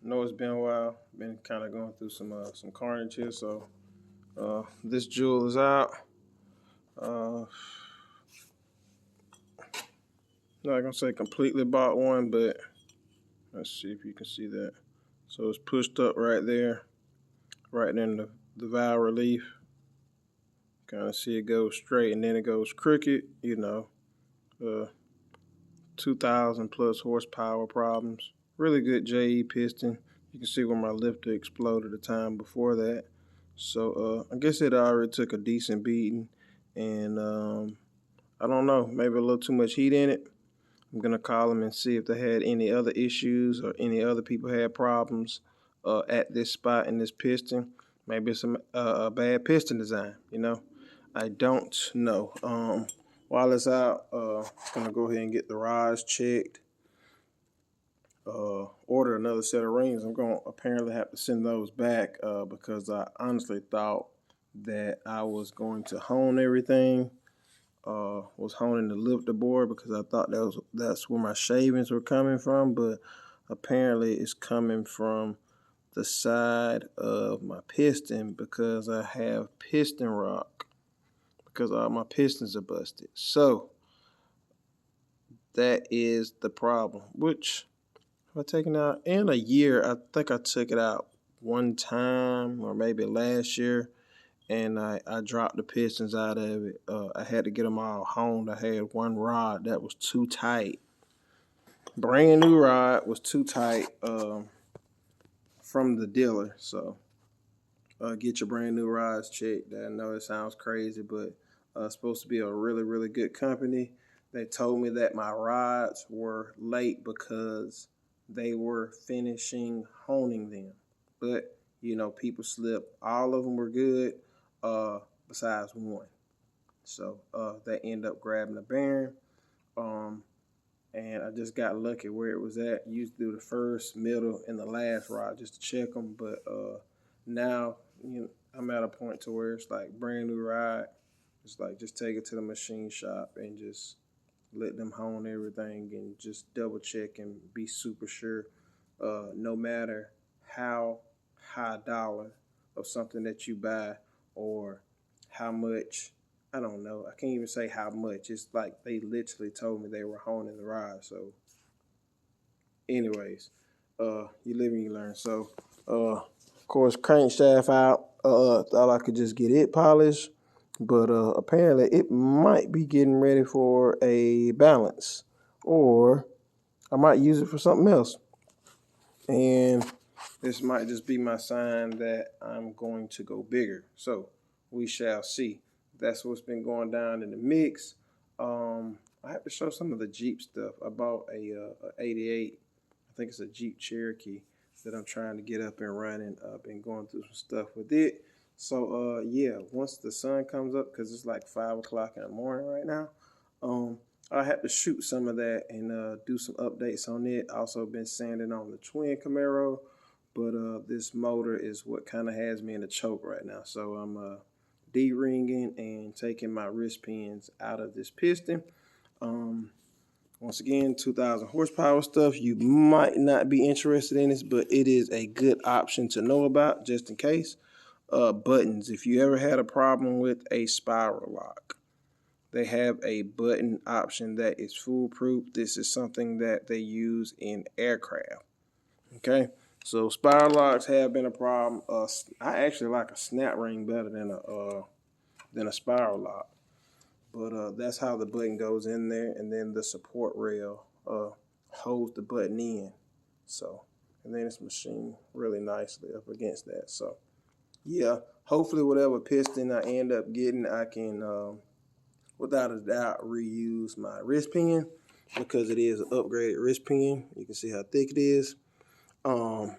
Know it's been a while. Been kind of going through some carnage here. So this jewel is out. Uh, Not gonna say completely bought one, but let's see if you can see that. So it's pushed up right there, right in the valve relief. Kind of see it go straight and then it goes crooked. Uh, 2,000 plus horsepower problems. Really good JE piston. You can see where my lifter exploded the time before that. So I guess it already took a decent beating, and I don't know, maybe a little too much heat in it. I'm gonna call them and see if they had any other issues or any other people had problems at this spot in this piston. Maybe it's a bad piston design. I don't know. While it's out, gonna go ahead and get the rods checked. Order another set of rings. I'm gonna apparently have to send those back because I honestly thought that I was going to hone everything. Was honing the lifter board because I thought that's where my shavings were coming from, but apparently it's coming from the side of my piston because I have piston rock because all my pistons are busted. So that is the problem. Which have I taken out in a year? I think I took it out one time or maybe last year, and I dropped the pistons out of it. I had to get them all honed. I had one rod that was too tight. Brand new rod was too tight from the dealer. So get your brand new rods checked. I know it sounds crazy, but it's supposed to be a really, really good company. They told me that my rods were late because they were finishing honing them. But, people slip. All of them were good besides one. So they end up grabbing the bearing. And I just got lucky where it was at. Used to do the first, middle, and the last rod just to check them. But now, I'm at a point to where it's like brand new rod. It's like just take it to the machine shop and just let them hone everything and just double check and be super sure. No matter how high dollar of something that you buy or how much, I don't know. I can't even say how much. It's like they literally told me they were honing the rod. So, anyways, you live and you learn. So, of course, crankshaft out. Thought I could just get it polished, but apparently it might be getting ready for a balance, or I might use it for something else. And this might just be my sign that I'm going to go bigger. So we shall see. That's what's been going down in the mix. I have to show some of the Jeep stuff. I bought a 88. I think it's a Jeep Cherokee that I'm trying to get up and running. I've been going through some stuff with it. So yeah, once the sun comes up, because it's like 5 o'clock in the morning right now, I had to shoot some of that and do some updates on it. Also been sanding on the twin Camaro, but this motor is what kind of has me in a choke right now. So I'm D-ringing and taking my wrist pins out of this piston. Once again, 2,000 horsepower stuff. You might not be interested in this, but it is a good option to know about just in case. Buttons. If you ever had a problem with a spiral lock, they have a button option that is foolproof. This is something that they use in aircraft. Okay, so spiral locks have been a problem. I actually like a snap ring better than a spiral lock. But that's how the button goes in there, and then the support rail holds the button in. So, and then it's machined really nicely up against that. So, yeah, hopefully whatever piston I end up getting, I can, without a doubt, reuse my wrist pin because it is an upgraded wrist pin. You can see how thick it is. And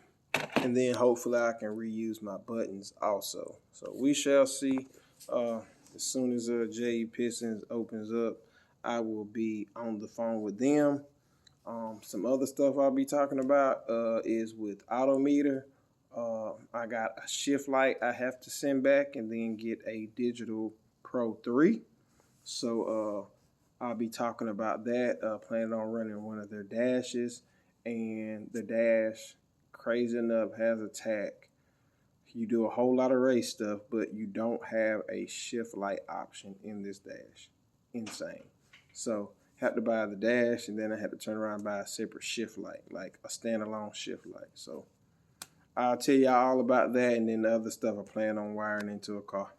then hopefully I can reuse my buttons also. So we shall see. As soon as J Pistons opens up, I will be on the phone with them. Some other stuff I'll be talking about is with Autometer. I got a shift light I have to send back and then get a Digital Pro 3. So I'll be talking about that. Planning on running one of their dashes, and the dash crazy enough, has a tack. You do a whole lot of race stuff, but you don't have a shift light option in this dash. Insane. So had to buy the dash, and then I had to turn around and buy a separate shift light, like a standalone shift light. So I'll tell y'all all about that, and then the other stuff I plan on wiring into a car.